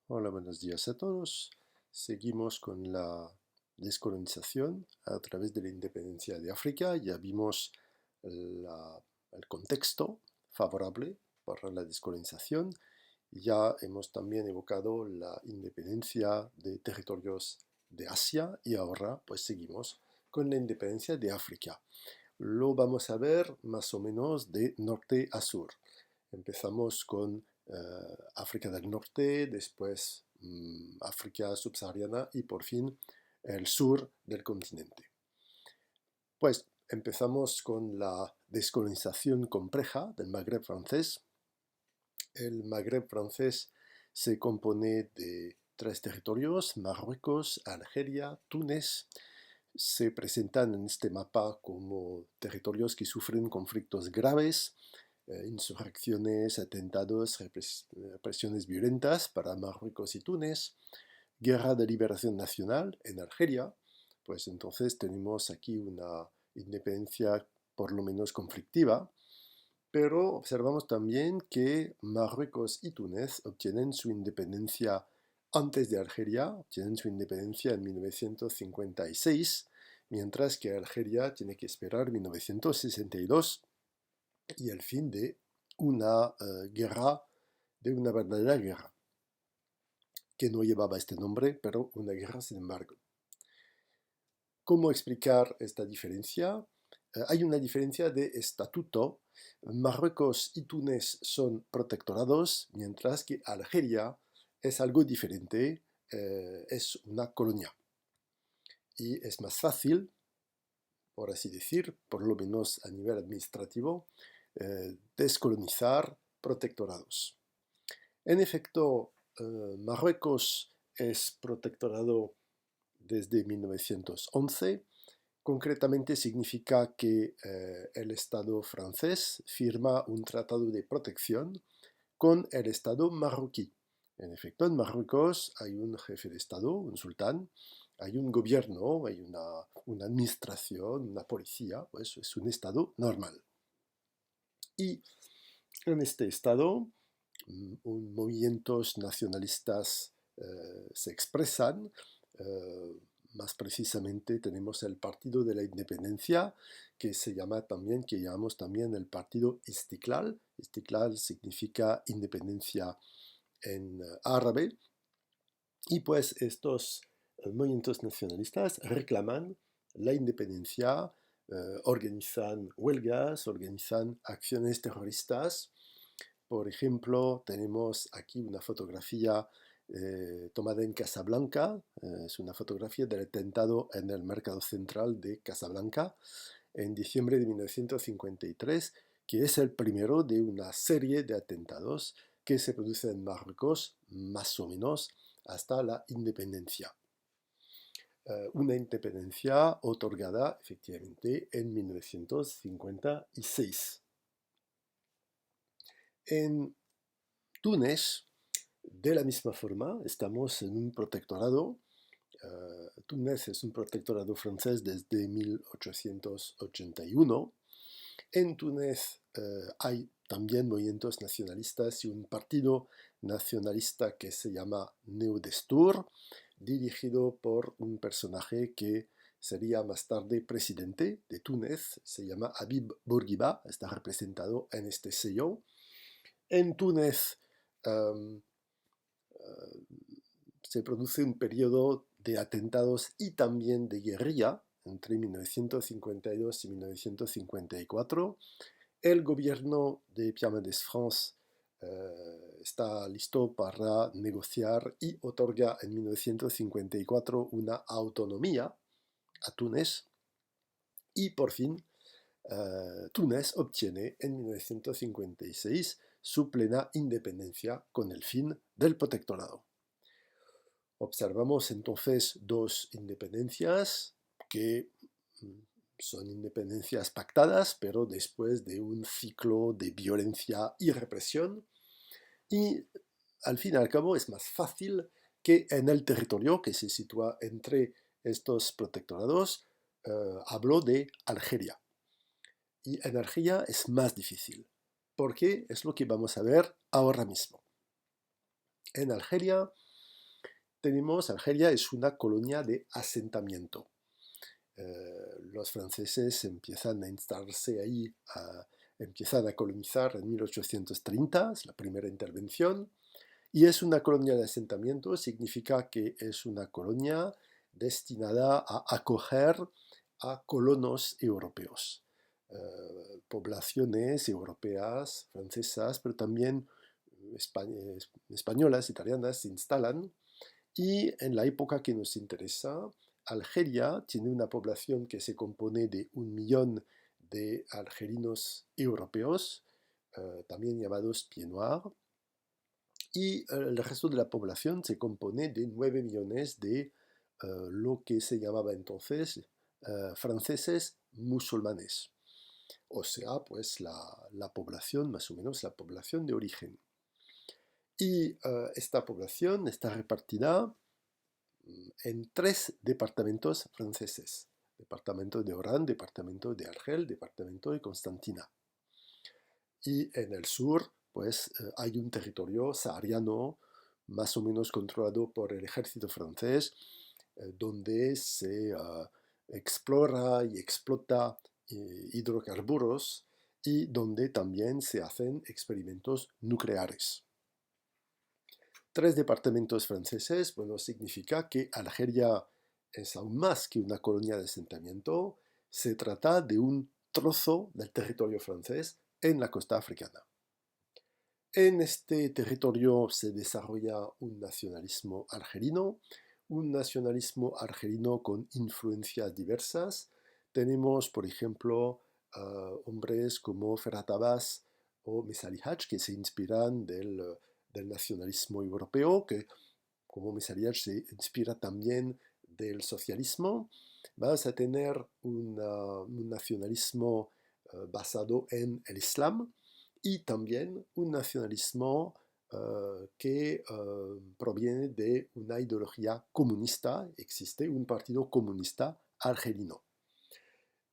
Hola, buenos días a todos. Seguimos con la descolonización a través de la independencia de África. Ya vimos el contexto favorable para la descolonización. Ya hemos también evocado la independencia de territorios de Asia y ahora pues seguimos con la independencia de África. Lo vamos a ver más o menos de norte a sur. Empezamos con África del Norte, después África subsahariana y por fin el sur del continente. Pues empezamos con la descolonización compleja del Magreb francés. El Magreb francés se compone de tres territorios: Marruecos, Argelia, Túnez. Se presentan en este mapa como territorios que sufren conflictos graves, insurrecciones, atentados, represiones violentas para Marruecos y Túnez, guerra de liberación nacional en Argelia. Pues entonces tenemos aquí una independencia por lo menos conflictiva, pero observamos también que Marruecos y Túnez obtienen su independencia antes de Argelia, obtienen su independencia en 1956, mientras que Argelia tiene que esperar 1962 y el fin de una guerra, de una verdadera guerra, que no llevaba este nombre, pero una guerra sin embargo. ¿Cómo explicar esta diferencia? Hay una diferencia de estatuto. Marruecos y Túnez son protectorados, mientras que Argelia es algo diferente, es una colonia. Y es más fácil, por así decir, por lo menos a nivel administrativo, descolonizar protectorados. En efecto, Marruecos es protectorado desde 1911. Concretamente significa que el Estado francés firma un tratado de protección con el Estado marroquí. En efecto, en Marruecos hay un jefe de Estado, un sultán, hay un gobierno, hay una administración, una policía, pues es un Estado normal. Y en este Estado, movimientos nacionalistas se expresan. Más precisamente tenemos el Partido de la Independencia, que llamamos también el Partido Istiklal. Istiklal significa independencia en árabe. Y pues estos movimientos nacionalistas reclaman la independencia, organizan huelgas, organizan acciones terroristas. Por ejemplo, tenemos aquí una fotografía tomada en Casablanca. Es una fotografía del atentado en el mercado central de Casablanca en diciembre de 1953, que es el primero de una serie de atentados que se producen en Marruecos, más o menos hasta la independencia. Una independencia otorgada efectivamente en 1956. En Túnez, de la misma forma, estamos en un protectorado. Túnez es un protectorado francés desde 1881. En Túnez hay también movimientos nacionalistas y un partido nacionalista que se llama Neudestur, dirigido por un personaje que sería más tarde presidente de Túnez, se llama Habib Bourguiba, está representado en este sello. En Túnez um, se produce un periodo de atentados y también de guerrilla entre 1952 y 1954. El gobierno de Pierre Mendès France está listo para negociar y otorga en 1954 una autonomía a Túnez y por fin Túnez obtiene en 1956 su plena independencia con el fin del protectorado. Observamos entonces dos independencias que son independencias pactadas, pero después de un ciclo de violencia y represión. Y al fin y al cabo es más fácil que en el territorio que se sitúa entre estos protectorados, hablo de Argelia. Y en Argelia es más difícil, porque es lo que vamos a ver ahora mismo. En Argelia Algeria es una colonia de asentamiento. Los franceses empiezan a instalarse ahí, empiezan a colonizar en 1830, es la primera intervención, y es una colonia de asentamiento, significa que es una colonia destinada a acoger a colonos europeos, poblaciones europeas, francesas, pero también españolas, italianas, se instalan. Y en la época que nos interesa, Algeria tiene una población que se compone de 1 millón de algerinos europeos, también llamados pieds noirs, y el resto de la población se compone de 9 millones de lo que se llamaba entonces franceses musulmanes, o sea, pues la población, más o menos la población de origen. Y esta población está repartida en 3 departamentos franceses: departamento de Oran, departamento de Argel, departamento de Constantina. Y en el sur, pues hay un territorio sahariano más o menos controlado por el ejército francés, donde se explora y explota hidrocarburos y donde también se hacen experimentos nucleares. 3 departamentos franceses, bueno, significa que Algeria es aún más que una colonia de asentamiento, se trata de un trozo del territorio francés en la costa africana. En este territorio se desarrolla un nacionalismo argelino con influencias diversas. Tenemos, por ejemplo, hombres como Ferhat Abbas o Messali Hadj, que se inspiran del nacionalismo europeo, que como Messali Hadj se inspira también del socialismo. Vamos a tener un nacionalismo basado en el Islam y también un nacionalismo que proviene de una ideología comunista. Existe un partido comunista argelino.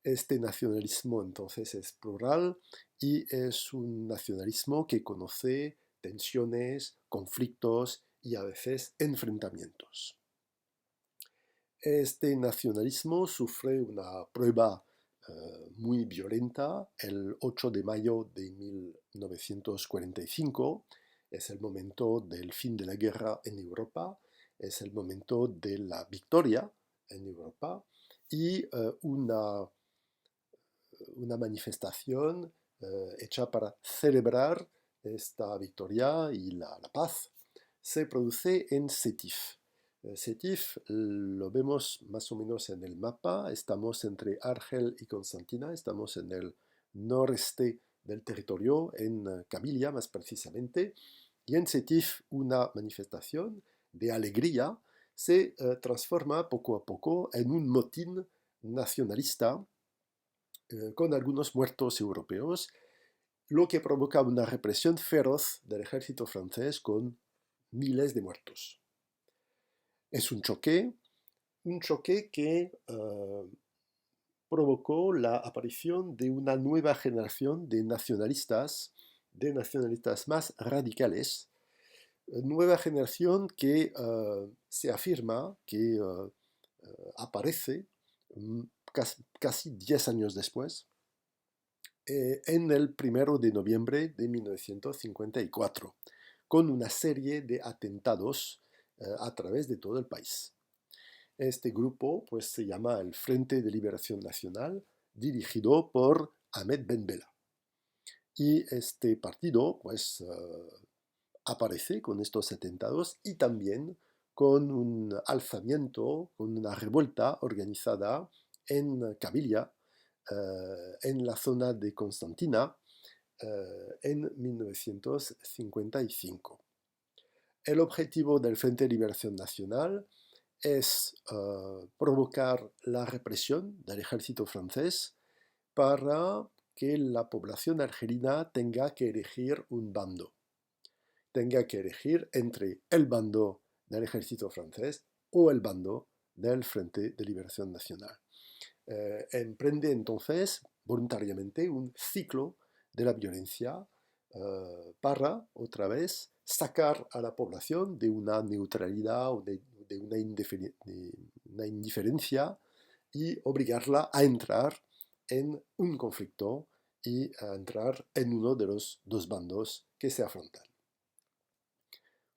Este nacionalismo entonces es plural y es un nacionalismo que conoce tensiones, conflictos y a veces enfrentamientos. Este nacionalismo sufre una prueba muy violenta el 8 de mayo de 1945. Es el momento del fin de la guerra en Europa, es el momento de la victoria en Europa y una manifestación hecha para celebrar esta victoria y la paz se produce en Sétif. Sétif lo vemos más o menos en el mapa, estamos entre Argel y Constantina, estamos en el noreste del territorio, en Kabylia más precisamente, y en Sétif una manifestación de alegría se transforma poco a poco en un motín nacionalista con algunos muertos europeos, lo que provoca una represión feroz del ejército francés con miles de muertos. Es un choque que provocó la aparición de una nueva generación de nacionalistas más radicales, nueva generación que se afirma, que aparece casi 10 años después, en el 1 de noviembre de 1954, con una serie de atentados a través de todo el país. Este grupo pues, se llama el Frente de Liberación Nacional, dirigido por Ahmed Ben Bella. Y este partido pues, aparece con estos atentados y también con un alzamiento, con una revuelta organizada en Kabylia, en la zona de Constantina, en 1955. El objetivo del Frente de Liberación Nacional es provocar la represión del ejército francés para que la población argelina tenga que elegir un bando, tenga que elegir entre el bando del ejército francés o el bando del Frente de Liberación Nacional. Emprende entonces voluntariamente un ciclo de la violencia para, otra vez, sacar a la población de una neutralidad o de de una indiferencia y obligarla a entrar en un conflicto y a entrar en uno de los dos bandos que se afrontan.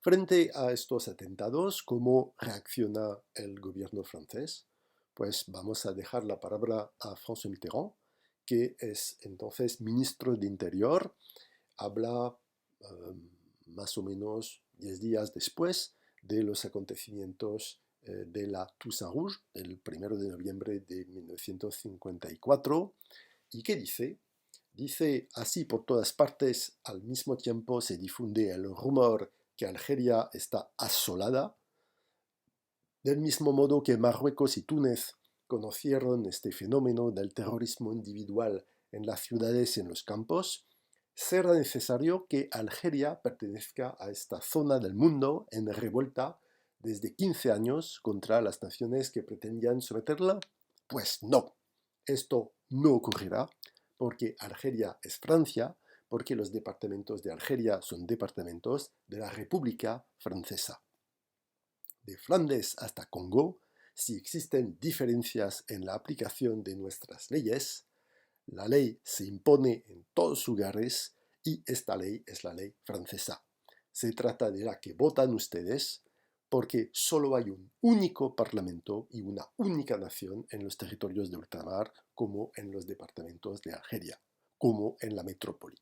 Frente a estos atentados, ¿cómo reacciona el gobierno francés? Pues vamos a dejar la palabra a François Mitterrand, que es entonces ministro de Interior. Habla más o menos 10 días después de los acontecimientos de la Toussaint Rouge, el 1 de noviembre de 1954. ¿Y qué dice? Dice, así por todas partes al mismo tiempo se difunde el rumor que Algeria está asolada, del mismo modo que Marruecos y Túnez conocieron este fenómeno del terrorismo individual en las ciudades y en los campos, será necesario que Algeria pertenezca a esta zona del mundo en revuelta desde 15 años contra las naciones que pretendían someterla. Pues no, esto no ocurrirá porque Algeria es Francia, porque los departamentos de Algeria son departamentos de la República Francesa. De Flandes hasta Congo, si existen diferencias en la aplicación de nuestras leyes, la ley se impone en todos lugares y esta ley es la ley francesa. Se trata de la que votan ustedes porque solo hay un único parlamento y una única nación en los territorios de ultramar como en los departamentos de Algeria, como en la metrópoli.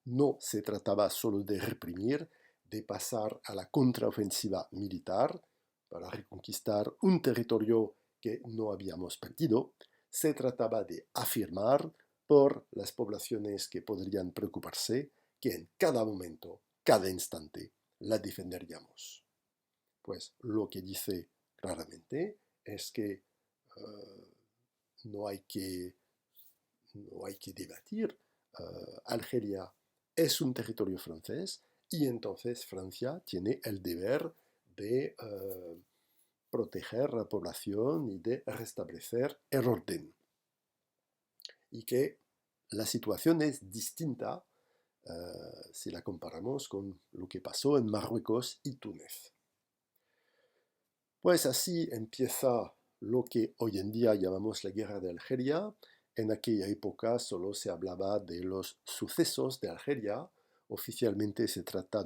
No se trataba solo de reprimir, de pasar a la contraofensiva militar para reconquistar un territorio que no habíamos perdido, se trataba de afirmar por las poblaciones que podrían preocuparse que en cada momento, cada instante, la defenderíamos. Pues lo que dice claramente es que no hay que debatir. Algeria es un territorio francés y entonces Francia tiene el deber de proteger a la población y de restablecer el orden. Y que la situación es distinta si la comparamos con lo que pasó en Marruecos y Túnez. Pues así empieza lo que hoy en día llamamos la guerra de Algeria. En aquella época solo se hablaba de los sucesos de Algeria. Oficialmente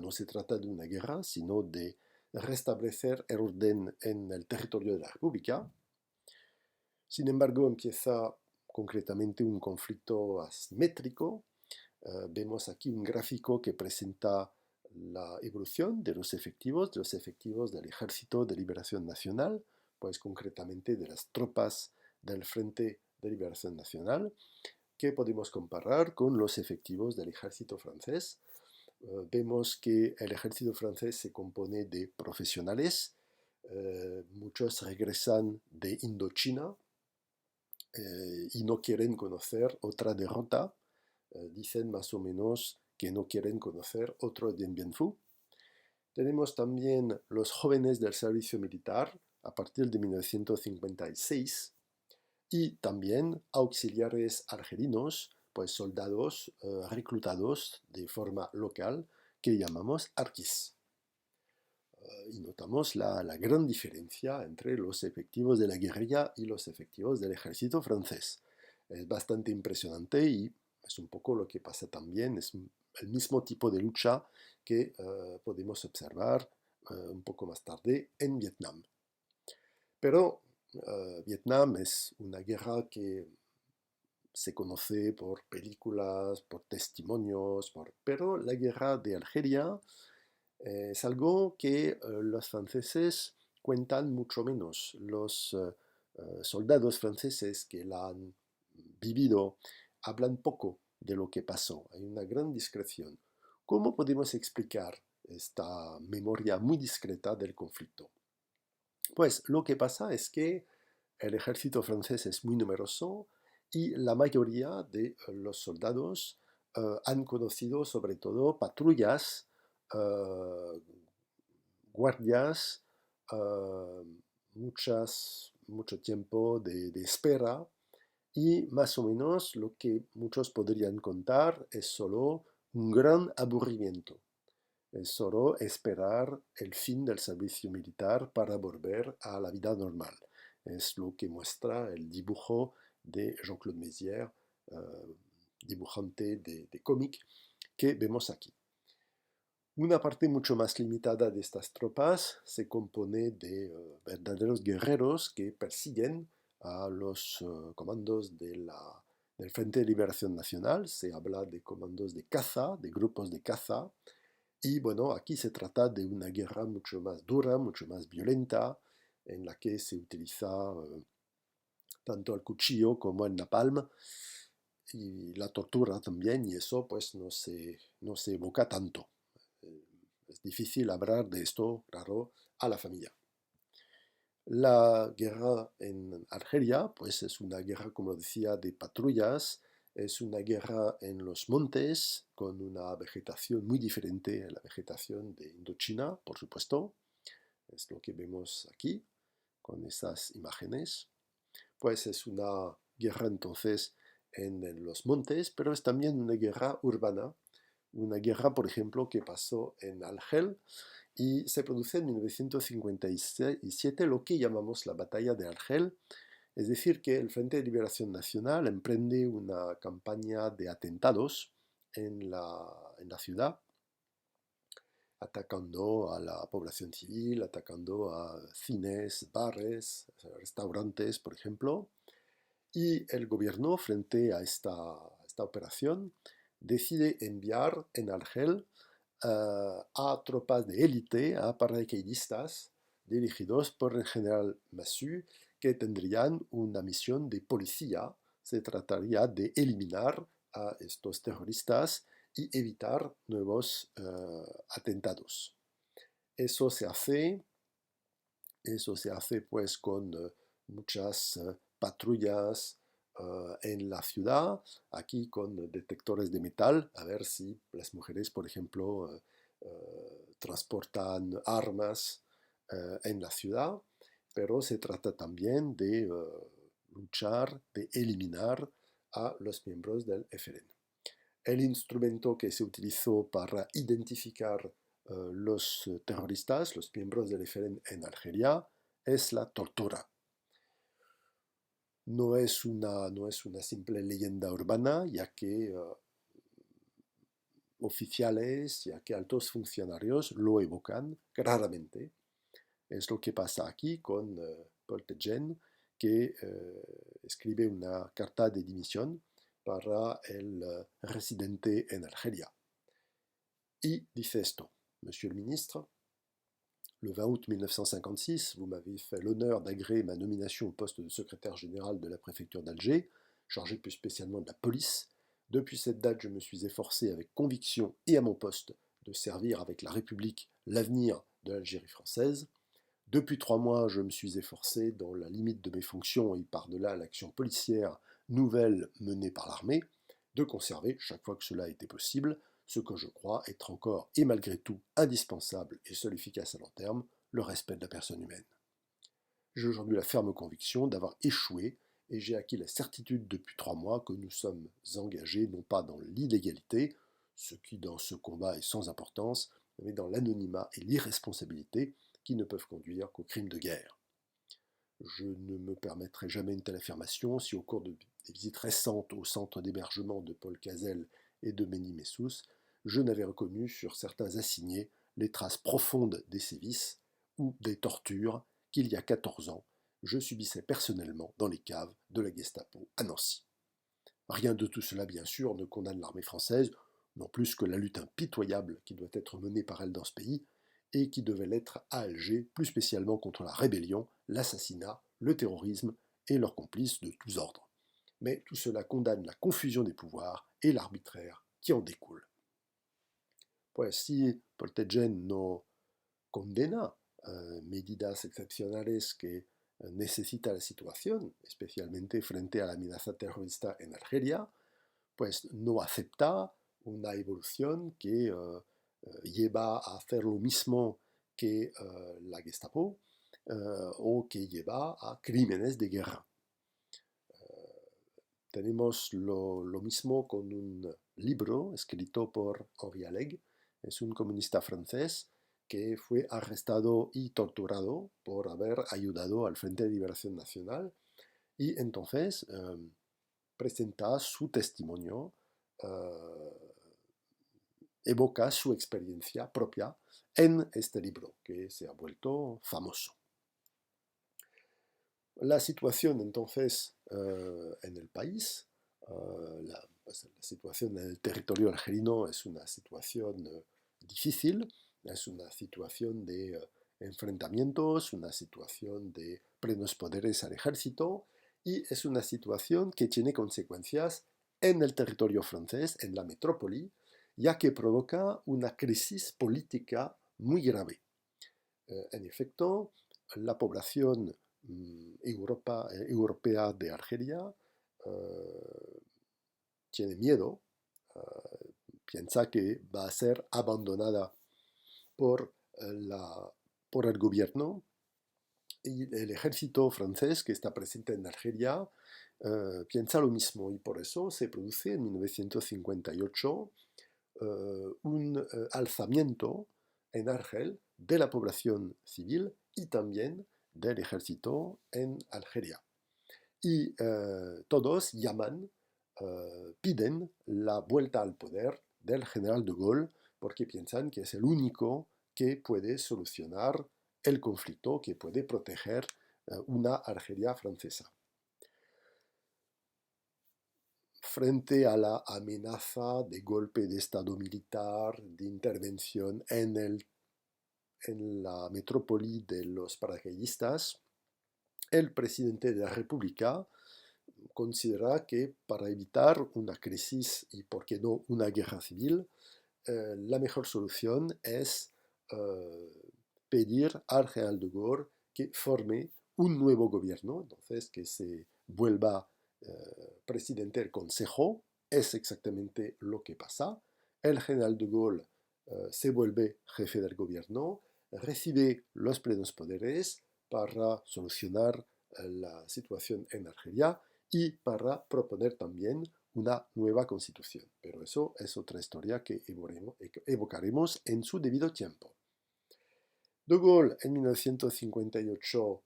no se trata de una guerra, sino de restablecer el orden en el territorio de la República. Sin embargo, empieza concretamente un conflicto asimétrico. Vemos aquí un gráfico que presenta la evolución de los efectivos del Ejército de Liberación Nacional, pues concretamente de las tropas del Frente de Liberación Nacional, que podemos comparar con los efectivos del ejército francés. Vemos que el ejército francés se compone de profesionales, muchos regresan de Indochina y no quieren conocer otra derrota. Dicen más o menos que no quieren conocer otro Dien Bien Phu. Tenemos también los jóvenes del servicio militar a partir de 1956 y también auxiliares argelinos, pues soldados reclutados de forma local que llamamos arquis. Y notamos la gran diferencia entre los efectivos de la guerrilla y los efectivos del ejército francés. Es bastante impresionante y es un poco lo que pasa también, es el mismo tipo de lucha que podemos observar un poco más tarde en Vietnam. Pero Vietnam es una guerra que se conoce por películas, por testimonios, pero la guerra de Algeria es algo que los franceses cuentan mucho menos. Los soldados franceses que la han vivido hablan poco de lo que pasó. Hay una gran discreción. ¿Cómo podemos explicar esta memoria muy discreta del conflicto? Pues lo que pasa es que el ejército francés es muy numeroso y la mayoría de los soldados han conocido sobre todo patrullas, guardias, mucho tiempo de espera y más o menos lo que muchos podrían contar es solo un gran aburrimiento. Es solo esperar el fin del servicio militar para volver a la vida normal. Es lo que muestra el dibujo de Jean-Claude Mézières, dibujante de cómic, que vemos aquí. Una parte mucho más limitada de estas tropas se compone de verdaderos guerreros que persiguen a los comandos del Frente de Liberación Nacional. Se habla de comandos de caza, de grupos de caza. Y bueno, aquí se trata de una guerra mucho más dura, mucho más violenta, en la que se utiliza tanto el cuchillo como el napalm y la tortura también, y eso pues no se evoca tanto. Es difícil hablar de esto, claro, a la familia. La guerra en Argelia, pues es una guerra, como decía, de patrullas, es una guerra en los montes, con una vegetación muy diferente a la vegetación de Indochina, por supuesto. Es lo que vemos aquí, con esas imágenes. Pues es una guerra entonces en los montes, pero es también una guerra urbana, una guerra, por ejemplo, que pasó en Argel y se produce en 1957 lo que llamamos la batalla de Argel, es decir, que el Frente de Liberación Nacional emprende una campaña de atentados en la ciudad, atacando a la población civil, atacando a cines, bares, restaurantes, por ejemplo. Y el gobierno, frente a esta operación, decide enviar en Argel a tropas de élite, a paracaidistas dirigidos por el general Massu, que tendrían una misión de policía. Se trataría de eliminar a estos terroristas y evitar nuevos atentados. Eso se hace, eso se hace pues con muchas patrullas en la ciudad, aquí con detectores de metal, a ver si las mujeres, por ejemplo, transportan armas en la ciudad, pero se trata también de luchar, de eliminar a los miembros del FLN. El instrumento que se utilizó para identificar los terroristas, los miembros del FLN en Argelia, es la tortura. No es una simple leyenda urbana, ya que oficiales, ya que altos funcionarios lo evocan claramente. Es lo que pasa aquí con Paul Tejen, que escribe una carta de dimisión para el residente en Argelia. Y dice esto: Monsieur le ministre, le 20 août 1956, vous m'avez fait l'honneur d'agréer ma nomination au poste de secrétaire général de la préfecture d'Alger, chargé plus spécialement de la police. Depuis cette date, je me suis efforcé avec conviction et à mon poste de servir avec la République l'avenir de l'Algérie française. Depuis 3 mois, je me suis efforcé, dans la limite de mes fonctions et par-delà l'action policière nouvelle menée par l'armée, de conserver, chaque fois que cela était possible, ce que je crois être encore et malgré tout indispensable et seul efficace à long terme, le respect de la personne humaine. J'ai aujourd'hui la ferme conviction d'avoir échoué et j'ai acquis la certitude depuis 3 mois que nous sommes engagés non pas dans l'illégalité, ce qui dans ce combat est sans importance, mais dans l'anonymat et l'irresponsabilité qui ne peuvent conduire qu'aux crimes de guerre. Je ne me permettrai jamais une telle affirmation si au cours des visites récentes au centre d'hébergement de Paul Cazel et de Meni Messous, je n'avais reconnu sur certains assignés les traces profondes des sévices ou des tortures qu'il y a 14 ans, je subissais personnellement dans les caves de la Gestapo à Nancy. Rien de tout cela, bien sûr, ne condamne l'armée française, non plus que la lutte impitoyable qui doit être menée par elle dans ce pays, et qui devait l'être à Alger, plus spécialement contre la rébellion, l'assassinat, le terrorisme et leurs complices de tous ordres. Mais tout cela condamne la confusion des pouvoirs et l'arbitraire qui en découle. Pues si Paul Tejen no condena medidas excepcionales que necesita la situación, especialmente frente a la amenaza terrorista en Argelia, pues no acepta una evolución que lleva a hacer lo mismo que la Gestapo o que lleva a crímenes de guerra. Tenemos lo mismo con un libro escrito por Henri Alleg, Es un comunista francés que fue arrestado y torturado por haber ayudado al Frente de Liberación Nacional y entonces presenta su testimonio, evoca su experiencia propia en este libro que se ha vuelto famoso. La situación entonces en el país, pues, la situación en el territorio algerino es una situación difícil, es una situación de enfrentamientos, una situación de plenos poderes al ejército y es una situación que tiene consecuencias en el territorio francés, en la metrópoli, ya que provoca una crisis política muy grave. En efecto, la población europea de Argelia tiene miedo, piensa que va a ser abandonada por, por el gobierno y el ejército francés que está presente en Argelia piensa lo mismo y por eso se produce en 1958 un alzamiento en Argel de la población civil y también del ejército en Algeria. Y todos llaman, piden la vuelta al poder del general de Gaulle porque piensan que es el único que puede solucionar el conflicto, que puede proteger una Argelia francesa. Frente a la amenaza de golpe de Estado militar, de intervención en la metrópoli de los paracaidistas, el presidente de la República considera que para evitar una crisis y, por qué no, una guerra civil, la mejor solución es pedir al general de Gaulle que forme un nuevo gobierno, entonces que se vuelva presidente del Consejo. Es exactamente lo que pasa. El general de Gaulle se vuelve jefe del gobierno, recibe los plenos poderes para solucionar la situación en Argelia y para proponer también una nueva constitución. Pero eso es otra historia que evocaremos en su debido tiempo. De Gaulle en 1958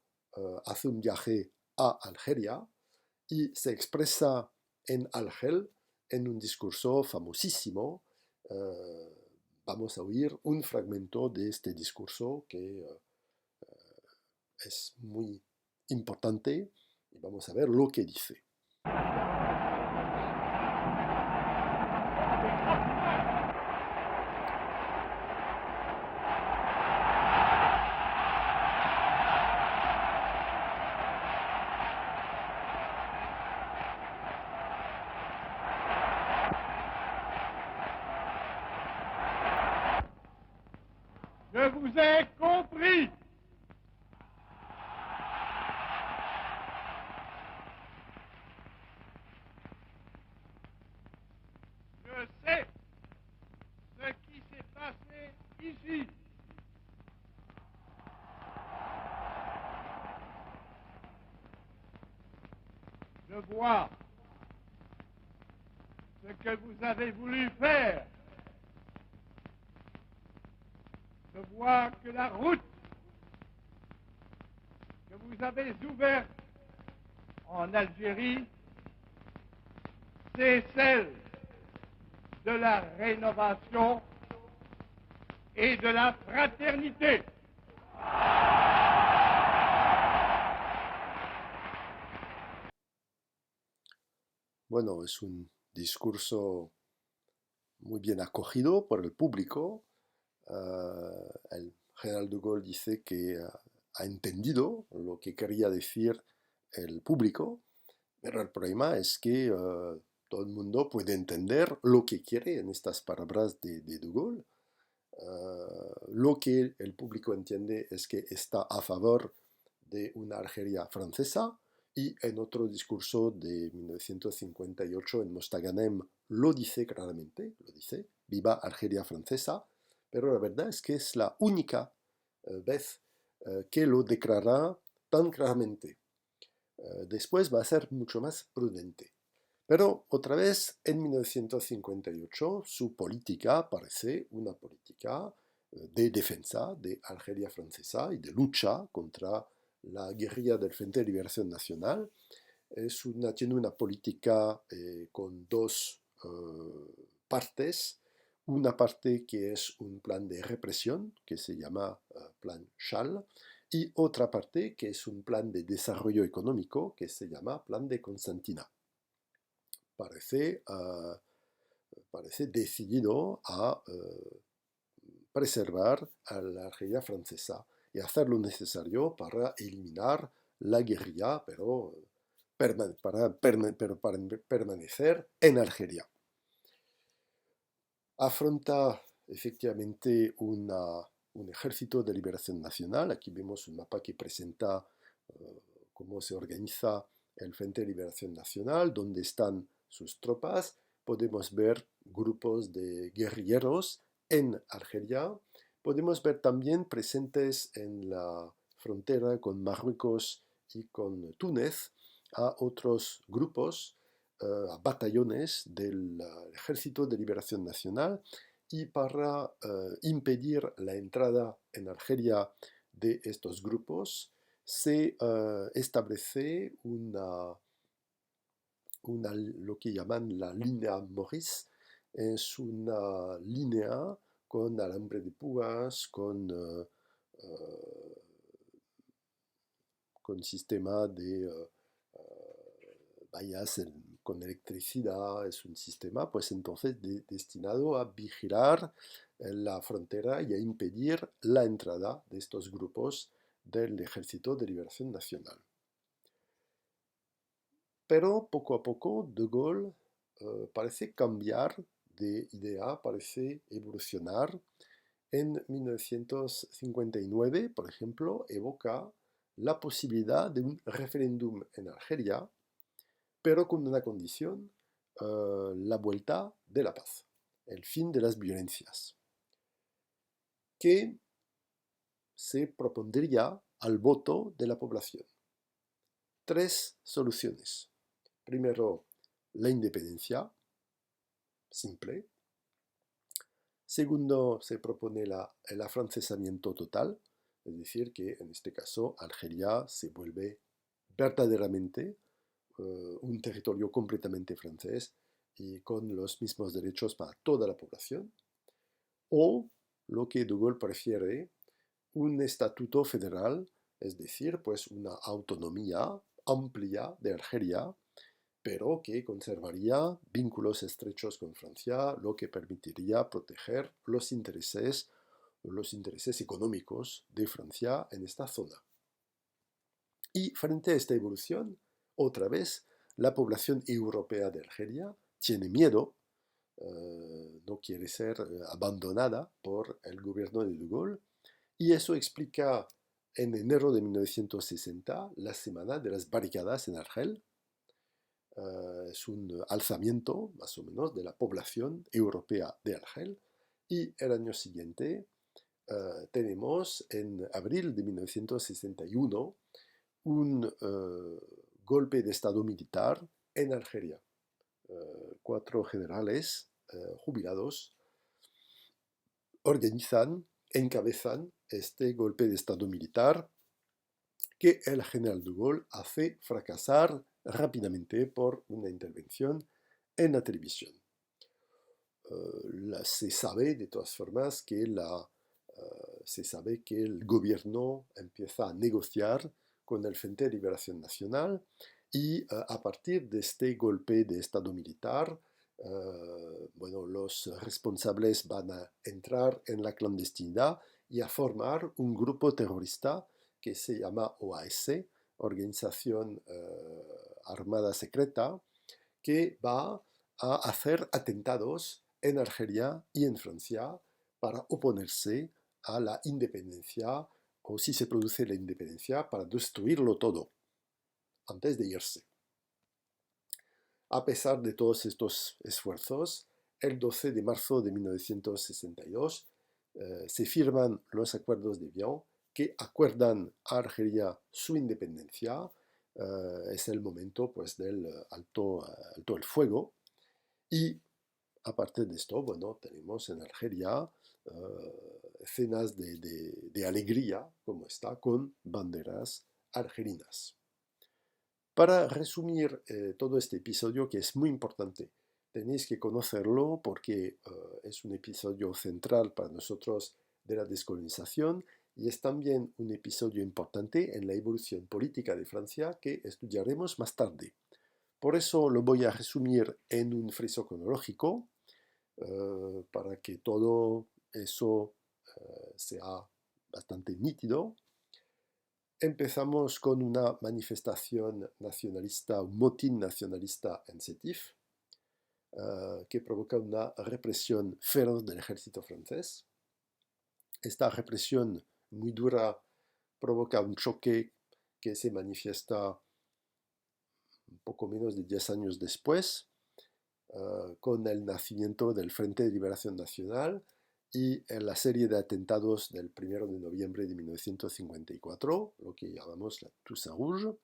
hace un viaje a Algeria y se expresa en Argel en un discurso famosísimo. Vamos a oír un fragmento de este discurso que es muy importante y vamos a ver lo que dice. Je vous ai compris. Je sais ce qui s'est passé ici. Je vois ce que vous avez voulu faire. Je vois que la route que vous avez ouverte en Algérie, c'est celle de la rénovation et de la fraternité. Bueno, es un discurso muy bien acogido por el público. El general de Gaulle dice que ha entendido lo que quería decir el público, pero el problema es que todo el mundo puede entender lo que quiere en estas palabras de Gaulle. Lo que el público entiende es que está a favor de una Argelia francesa y en otro discurso de 1958 en Mostaganem lo dice claramente, lo dice, viva Argelia francesa, pero la verdad es que es la única vez que lo declara tan claramente. Después va a ser mucho más prudente. Pero otra vez, en 1958, su política parece una política de defensa de Argelia francesa y de lucha contra la guerrilla del Frente de Liberación Nacional. Tiene una política con dos partes. Una parte que es un plan de represión, que se llama Plan Schall, y otra parte que es un plan de desarrollo económico, que se llama Plan de Constantina. Parece, parece decidido a preservar a la Argelia francesa y hacer lo necesario para eliminar la guerrilla, pero para permanecer en Argelia. Afronta efectivamente un ejército de liberación nacional. Aquí vemos un mapa que presenta cómo se organiza el Frente de Liberación Nacional, dónde están sus tropas. Podemos ver grupos de guerrilleros en Argelia. Podemos ver también presentes en la frontera con Marruecos y con Túnez a otros grupos, a batallones del Ejército de Liberación Nacional, y para impedir la entrada en Argelia de estos grupos se establece lo que llaman la línea Maurice. Es una línea con alambre de púas, con sistema de vallas con electricidad. Es un sistema pues entonces destinado a vigilar la frontera y a impedir la entrada de estos grupos del Ejército de Liberación Nacional. Pero poco a poco De Gaulle parece cambiar de idea, parece evolucionar. En 1959, por ejemplo, evoca la posibilidad de un referéndum en Argelia, pero con una condición, la vuelta de la paz, el fin de las violencias, que se propondría al voto de la población. Tres soluciones. Primero, la independencia, simple. Segundo, se propone el afrancesamiento total, es decir, que en este caso Argelia se vuelve verdaderamente un territorio completamente francés y con los mismos derechos para toda la población. O lo que De Gaulle prefiere, un estatuto federal, es decir, pues una autonomía amplia de Argelia, pero que conservaría vínculos estrechos con Francia, lo que permitiría proteger los intereses económicos de Francia en esta zona. Y frente a esta evolución, otra vez, la población europea de Argelia tiene miedo, no quiere ser abandonada por el gobierno de Gaulle, y eso explica en enero de 1960 la Semana de las Barricadas en Argel. Es un alzamiento, más o menos, de la población europea de Argel, y el año siguiente tenemos, en abril de 1961, un golpe de Estado militar en Argelia. 4 generales jubilados encabezan este golpe de Estado militar que el general de Gaulle hace fracasar rápidamente por una intervención en la televisión. Se sabe de todas formas que se sabe que el gobierno empieza a negociar con el Frente de Liberación Nacional y a partir de este golpe de Estado militar, bueno, los responsables van a entrar en la clandestinidad y a formar un grupo terrorista que se llama OAS, Organización Armada Secreta, que va a hacer atentados en Argelia y en Francia para oponerse a la independencia, o si se produce la independencia, para destruirlo todo antes de irse. A pesar de todos estos esfuerzos, el 12 de marzo de 1962 se firman los acuerdos de Vian que acuerdan a Argelia su independencia, es el momento pues, del alto el fuego. Y aparte de esto, bueno, tenemos en Algeria escenas de alegría, como está, con banderas argelinas. Para resumir todo este episodio, que es muy importante, tenéis que conocerlo porque es un episodio central para nosotros de la descolonización y es también un episodio importante en la evolución política de Francia que estudiaremos más tarde. Por eso lo voy a resumir en un friso cronológico para que todo eso sea bastante nítido. Empezamos con una manifestación nacionalista, un motín nacionalista en Sétif, que provoca una represión feroz del ejército francés. Esta represión muy dura provoca un choque que se manifiesta un poco menos de 10 años después, con el nacimiento del Frente de Liberación Nacional y en la serie de atentados del 1 de noviembre de 1954, lo que llamamos la Toussaint Rouge,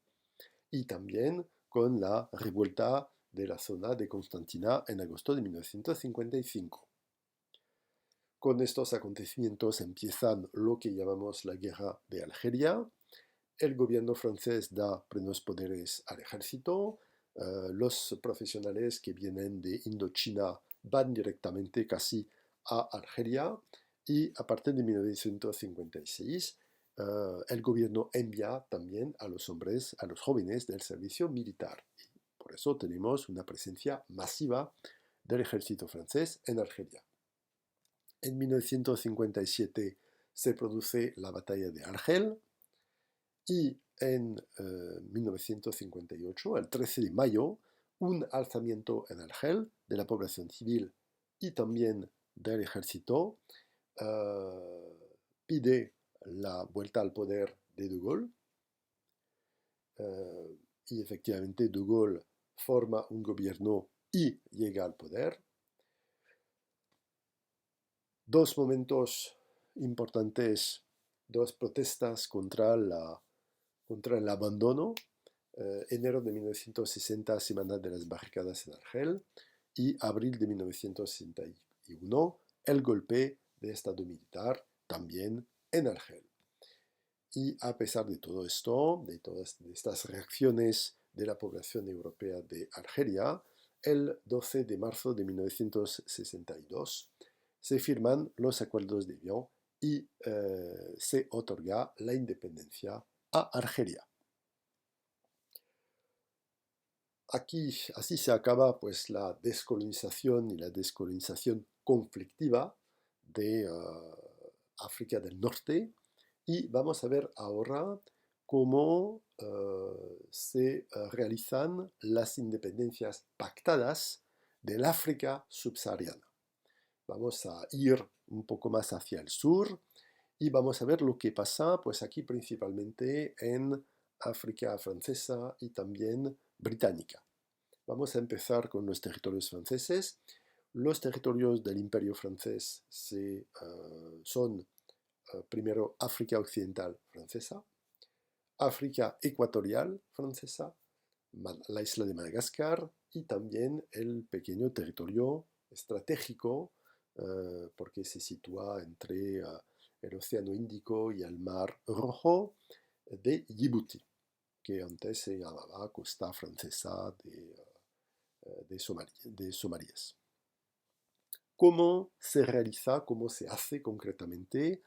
y también con la revuelta de la zona de Constantina en agosto de 1955. Con estos acontecimientos empiezan lo que llamamos la Guerra de Algeria. El gobierno francés da plenos poderes al ejército. Los profesionales que vienen de Indochina van directamente casi a Algeria y a partir de 1956 el gobierno envía también a los hombres, a los jóvenes del servicio militar. Y por eso tenemos una presencia masiva del ejército francés en Argelia. En 1957 se produce la batalla de Argel y en 1958, el 13 de mayo, un alzamiento en Argel de la población civil y también del ejército pide la vuelta al poder de De Gaulle y efectivamente De Gaulle forma un gobierno y llega al poder. Dos momentos importantes, dos protestas contra el abandono. Enero de 1960, Semana de las Barricadas en Argel, y abril de 1961, el golpe de Estado militar también en Argel. Y a pesar de todo esto, de todas estas reacciones de la población europea de Argelia, el 12 de marzo de 1962 se firman los acuerdos de Évian y se otorga la independencia a Argelia. Aquí, así se acaba pues, la descolonización y la descolonización conflictiva de África del Norte y vamos a ver ahora cómo se realizan las independencias pactadas del África subsahariana. Vamos a ir un poco más hacia el sur y vamos a ver lo que pasa pues aquí principalmente en África francesa y también británica. Vamos a empezar con los territorios franceses. Los territorios del Imperio francés son primero África occidental francesa, África ecuatorial francesa, la isla de Madagascar y también el pequeño territorio estratégico porque se sitúa entre el Océano Índico y el Mar Rojo de Djibouti, que antes se llamaba Costa Francesa de Somalíes. ¿Cómo se realiza, cómo se hace concretamente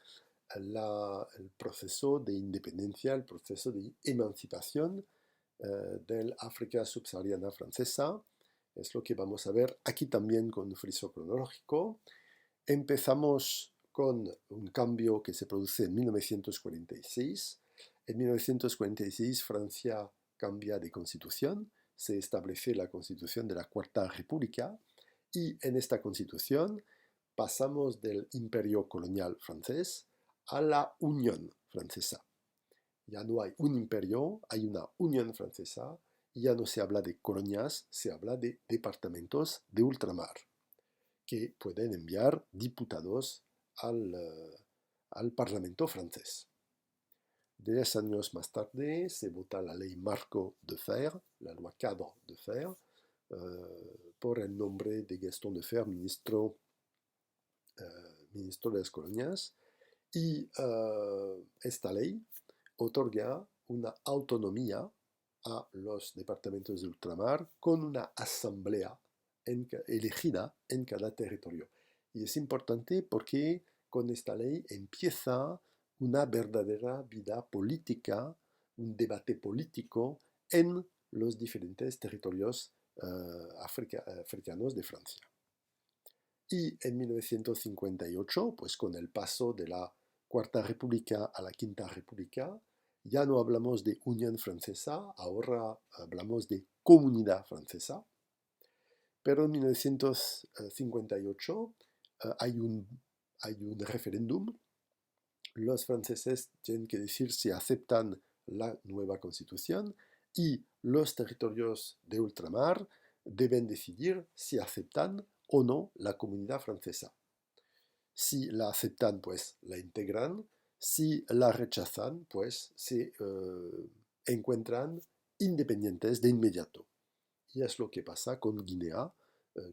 el proceso de independencia, el proceso de emancipación del África subsahariana francesa? Es lo que vamos a ver aquí también con un friso cronológico. Empezamos con un cambio que se produce en 1946. En 1946 Francia cambia de constitución, se establece la constitución de la Cuarta República y en esta constitución pasamos del imperio colonial francés a la Unión Francesa. Ya no hay un imperio, hay una Unión Francesa y ya no se habla de colonias, se habla de departamentos de ultramar que pueden enviar diputados al Parlamento francés. 10 años más tarde se vota la ley Marco de Fer, la loi cadre de Fer, por el nombre de Gaston de Fer, ministro de las colonias, y esta ley otorga una autonomía a los departamentos de ultramar con una asamblea elegida en cada territorio. Y es importante porque con esta ley empieza una verdadera vida política, un debate político en los diferentes territorios africanos de Francia. Y en 1958, pues con el paso de la Cuarta República a la Quinta República, ya no hablamos de Unión Francesa, ahora hablamos de Comunidad Francesa. Pero en 1958 hay un referéndum. Los franceses tienen que decir si aceptan la nueva constitución y los territorios de ultramar deben decidir si aceptan o no la comunidad francesa. Si la aceptan, pues la integran. Si la rechazan, pues se encuentran independientes de inmediato. Y es lo que pasa con Guinea.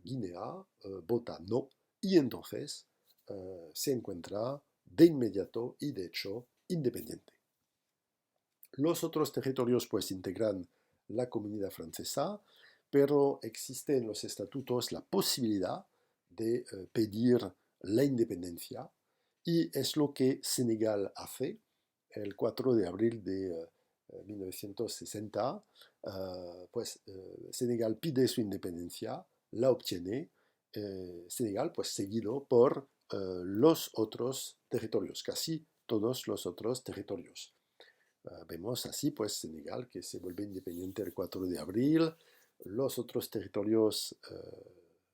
Guinea vota no y entonces se encuentra de inmediato y de hecho independiente. Los otros territorios pues integran la comunidad francesa, pero existe en los estatutos la posibilidad de pedir la independencia y es lo que Senegal hace el 4 de abril de 1960. Senegal pide su independencia, la obtiene. Senegal pues seguido por los otros territorios, casi todos los otros territorios. Vemos así pues Senegal que se vuelve independiente el 4 de abril, los otros territorios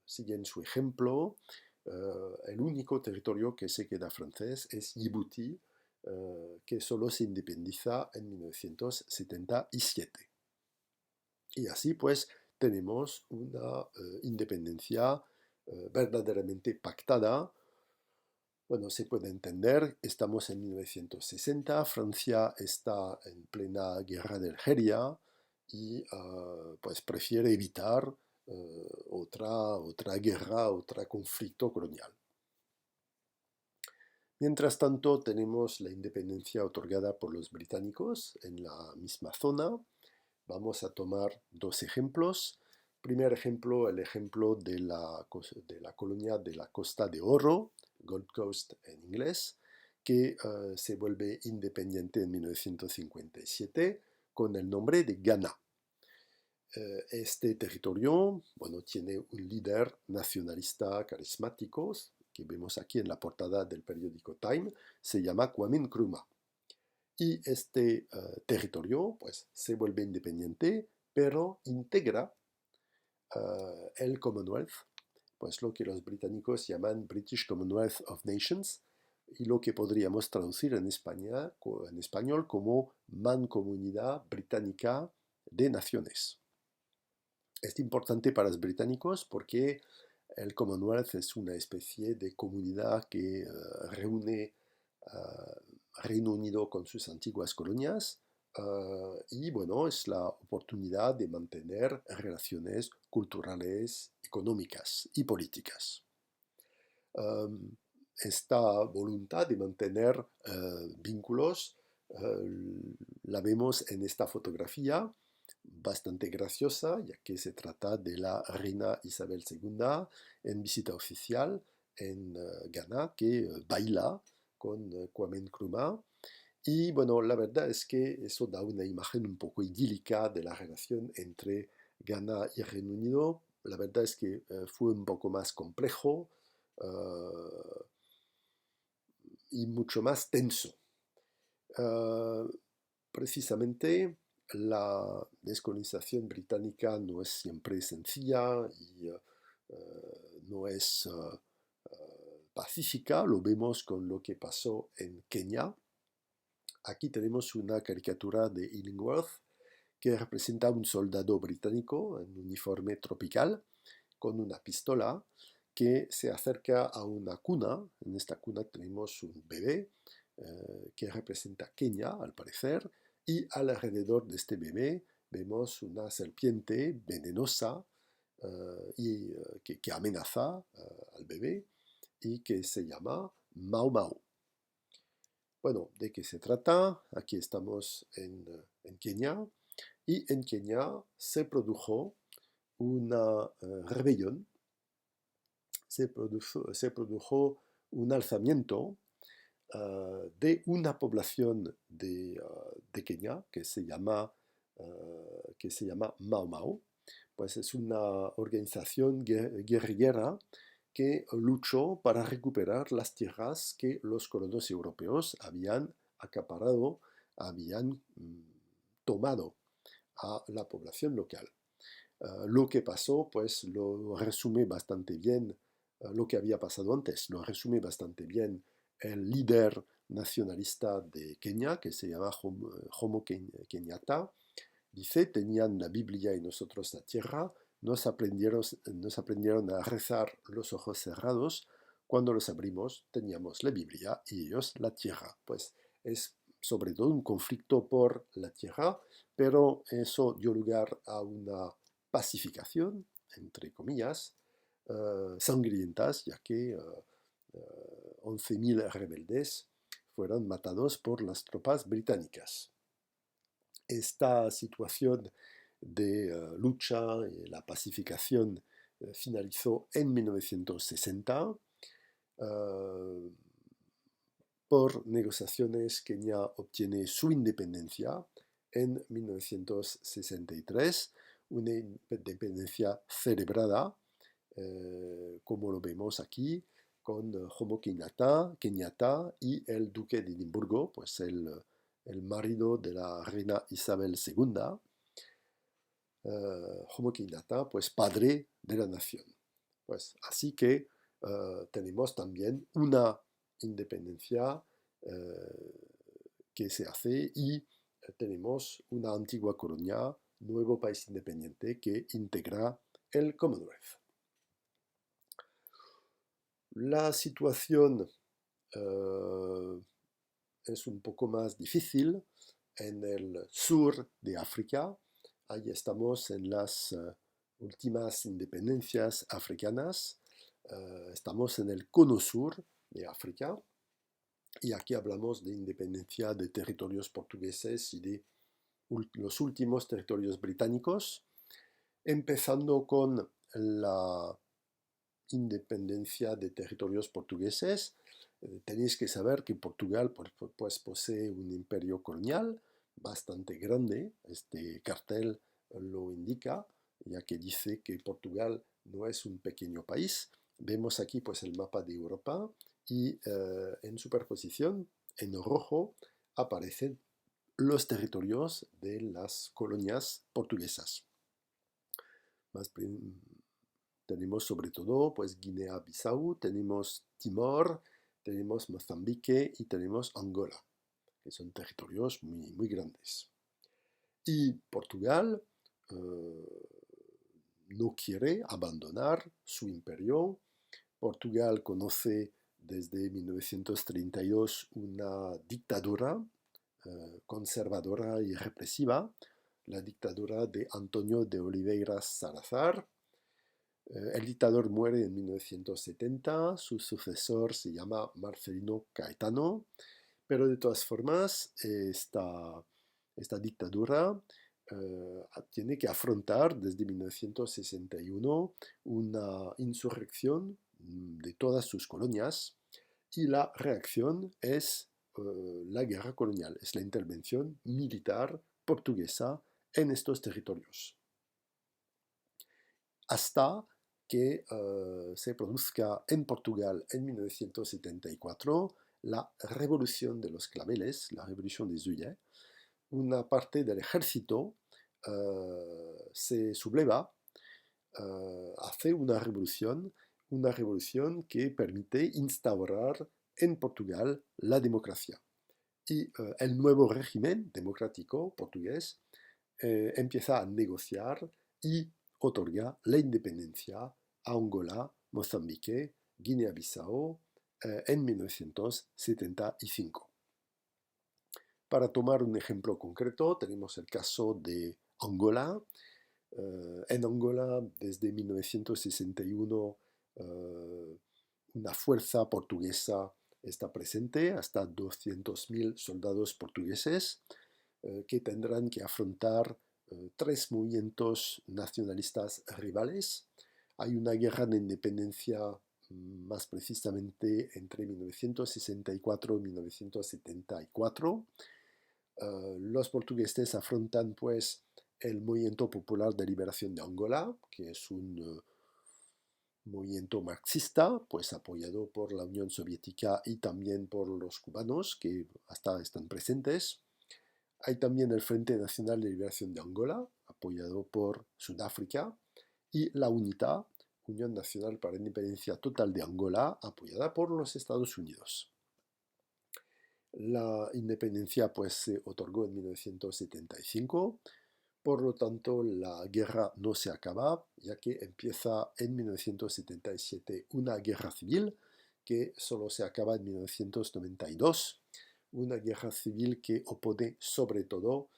siguen su ejemplo. El único territorio que se queda francés es Djibouti, que solo se independiza en 1977. Y así pues tenemos una independencia verdaderamente pactada. Bueno, se puede entender, estamos en 1960, Francia está en plena guerra de Algeria y pues prefiere evitar otra guerra, otro conflicto colonial. Mientras tanto, tenemos la independencia otorgada por los británicos en la misma zona. Vamos a tomar dos ejemplos. Primer ejemplo, el ejemplo de la colonia de la Costa de Oro, Gold Coast en inglés, que se vuelve independiente en 1957 con el nombre de Ghana. Este territorio, bueno, tiene un líder nacionalista carismático, que vemos aquí en la portada del periódico Time, se llama Kwame Nkrumah. Y este territorio pues, se vuelve independiente, pero integra el Commonwealth, pues lo que los británicos llaman British Commonwealth of Nations, y lo que podríamos traducir en español como Mancomunidad Británica de Naciones. Es importante para los británicos porque el Commonwealth es una especie de comunidad que reúne Reino Unido con sus antiguas colonias y bueno, es la oportunidad de mantener relaciones culturales, económicas y políticas. Esta voluntad de mantener vínculos la vemos en esta fotografía bastante graciosa, ya que se trata de la reina Isabel II en visita oficial en Ghana, que baila con Kwame Nkrumah. Y bueno, la verdad es que eso da una imagen un poco idílica de la relación entre Ghana y Reino Unido. La verdad es que fue un poco más complejo y mucho más tenso. Precisamente la descolonización británica no es siempre sencilla y no es pacífica. Lo vemos con lo que pasó en Kenia. Aquí tenemos una caricatura de Illingworth que representa a un soldado británico en uniforme tropical con una pistola que se acerca a una cuna. En esta cuna tenemos un bebé que representa Kenia, al parecer, y alrededor de este bebé vemos una serpiente venenosa que amenaza al bebé y que se llama Mau Mau. Bueno, ¿de qué se trata? Aquí estamos en Kenia y en Kenia se produjo una rebelión, se produjo un alzamiento de una población de Kenia que se llama Mau Mau. Pues es una organización guerrillera que luchó para recuperar las tierras que los colonos europeos habían acaparado, habían tomado a la población local. Lo que pasó, pues lo resume bastante bien, lo que había pasado antes, lo resume bastante bien el líder nacionalista de Kenia, que se llama Jomo Kenyatta. Dice, tenían la Biblia y nosotros la tierra, nos aprendieron a rezar los ojos cerrados, cuando los abrimos teníamos la Biblia y ellos la tierra. Pues es sobre todo un conflicto por la tierra, pero eso dio lugar a una pacificación, entre comillas, sangrientas, ya que 11.000 rebeldes fueron matados por las tropas británicas. Esta situación de lucha y la pacificación finalizó en 1960. Por negociaciones, Kenia obtiene su independencia en 1963, una independencia celebrada, como lo vemos aquí, con Jomo Kenyatta y el duque de Edimburgo, pues el marido de la reina Isabel II, Jomo Kenyatta, pues padre de la nación. Pues así que tenemos también una independencia que se hace y tenemos una antigua colonia, nuevo país independiente que integra el Commonwealth. La situación es un poco más difícil en el sur de África. Ahí estamos en las últimas independencias africanas. Estamos en el cono sur de África y aquí hablamos de independencia de territorios portugueses y de los últimos territorios británicos, empezando con la independencia de territorios portugueses. Tenéis que saber que Portugal pues, posee un imperio colonial bastante grande. Este cartel lo indica, ya que dice que Portugal no es un pequeño país. Vemos aquí pues, el mapa de Europa y en superposición, en rojo, aparecen los territorios de las colonias portuguesas. Tenemos sobre todo pues Guinea-Bissau, tenemos Timor, tenemos Mozambique y tenemos Angola, que son territorios muy, muy grandes. Y Portugal no quiere abandonar su imperio. Portugal conoce desde 1932 una dictadura conservadora y represiva, la dictadura de Antonio de Oliveira Salazar. El dictador muere en 1970, su sucesor se llama Marcelino Caetano, pero de todas formas esta dictadura tiene que afrontar desde 1961 una insurrección de todas sus colonias y la reacción es la guerra colonial, es la intervención militar portuguesa en estos territorios. Hasta que se produzca en Portugal en 1974 la revolución de los claveles, la revolución de Juillet. Una parte del ejército se subleva, hace una revolución que permite instaurar en Portugal la democracia. Y el nuevo régimen democrático portugués empieza a negociar y otorga la independencia a Angola, Mozambique, Guinea-Bissau en 1975. Para tomar un ejemplo concreto, tenemos el caso de Angola. En Angola, desde 1961, una fuerza portuguesa está presente, hasta 200.000 soldados portugueses que tendrán que afrontar tres movimientos nacionalistas rivales. Hay una guerra de independencia más precisamente entre 1964 y 1974. Los portugueses afrontan pues el Movimiento Popular de Liberación de Angola, que es un movimiento marxista, pues apoyado por la Unión Soviética y también por los cubanos, que hasta están presentes. Hay también el Frente Nacional de Liberación de Angola, apoyado por Sudáfrica, y la UNITA, Unión Nacional para la Independencia Total de Angola, apoyada por los Estados Unidos. La independencia pues se otorgó en 1975, por lo tanto la guerra no se acaba, ya que empieza en 1977 una guerra civil que solo se acaba en 1992, una guerra civil que opone sobre todo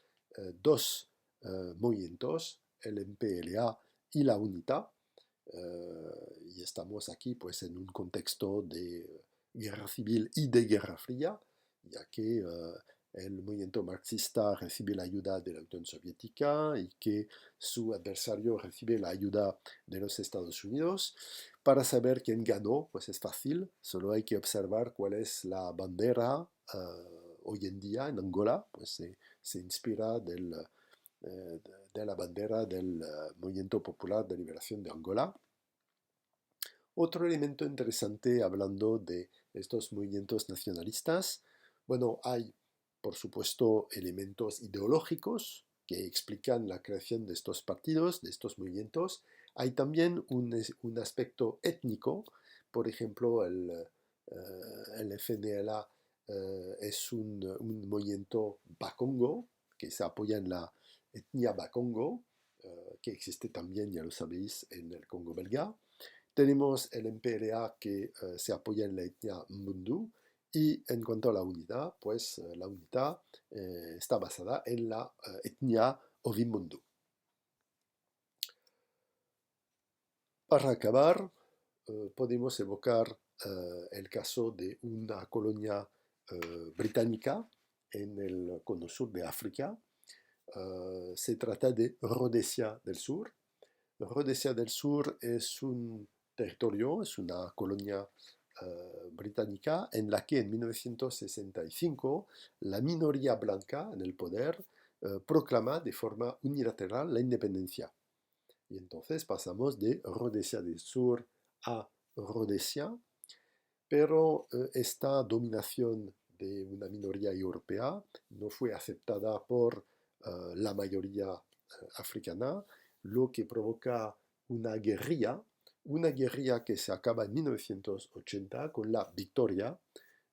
dos movimientos, el MPLA y la UNITA, y estamos aquí pues en un contexto de guerra civil y de guerra fría, ya que el movimiento marxista recibe la ayuda de la Unión Soviética y que su adversario recibe la ayuda de los Estados Unidos. Para saber quién ganó, pues es fácil, solo hay que observar cuál es la bandera hoy en día en Angola, pues se inspira de la bandera del Movimiento Popular de Liberación de Angola. Otro elemento interesante hablando de estos movimientos nacionalistas, bueno, hay por supuesto elementos ideológicos que explican la creación de estos partidos, de estos movimientos. Hay también un aspecto étnico, por ejemplo, el FNLA es un movimiento bakongo que se apoya en la etnia bakongo, que existe también, ya lo sabéis, en el Congo belga. Tenemos el MPLA que se apoya en la etnia Mbundu, y en cuanto a la unidad, pues la unidad está basada en la etnia Ovimbundu. Para acabar, podemos evocar el caso de una colonia británica en el cono sur de África. Se trata de Rhodesia del Sur. Rhodesia del Sur es un territorio, es una colonia británica en la que en 1965 la minoría blanca en el poder proclama de forma unilateral la independencia. Y entonces pasamos de Rhodesia del Sur a Rhodesia, pero esta dominación de una minoría europea no fue aceptada por la mayoría africana, lo que provoca una guerrilla que se acaba en 1980 con la victoria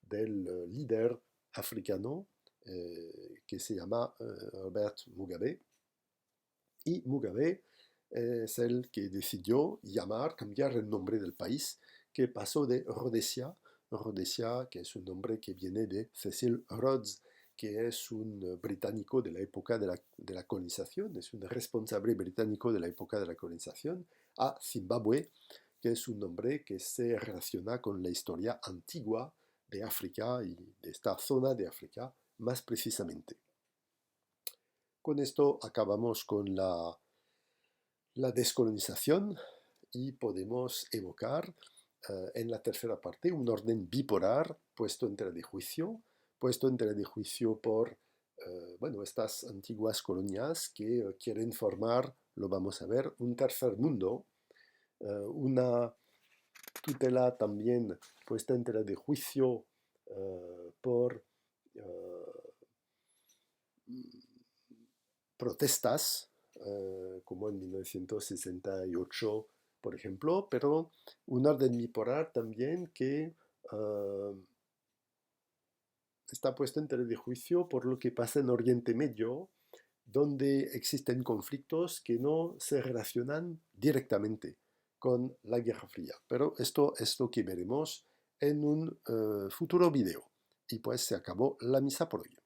del líder africano que se llama Robert Mugabe. Y Mugabe es el que decidió cambiar el nombre del país, que pasó de Rhodesia, que es un nombre que viene de Cecil Rhodes, que es un británico de la época de la colonización, es un responsable británico de la época de la colonización, a Zimbabue, que es un nombre que se relaciona con la historia antigua de África y de esta zona de África más precisamente. Con esto acabamos con la descolonización y podemos evocar en la tercera parte un orden bipolar puesto en tela de juicio, por estas antiguas colonias que quieren formar, lo vamos a ver, un tercer mundo, una tutela también puesta en tela de juicio por protestas, como en 1968, por ejemplo, pero un orden bipolar también que está puesto en tela de juicio por lo que pasa en Oriente Medio, donde existen conflictos que no se relacionan directamente con la Guerra Fría. Pero esto es lo que veremos en un futuro video. Y pues se acabó la misa por hoy.